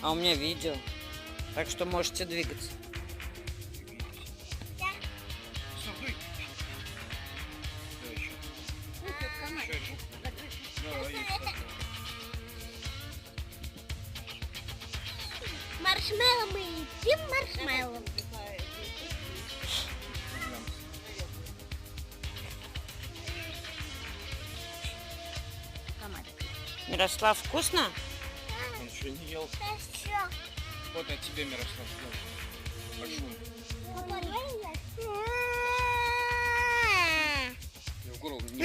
А у меня видео. Так что можете двигаться. Всё, дуй. Да, еще. Еще. Да, есть такое. Маршмеллоу мы едим маршмеллоу. Мирослав, вкусно? Он еще не ел. Еще. Вот от тебя, Мирослав. Большую. Папа, я ем. Я в голову не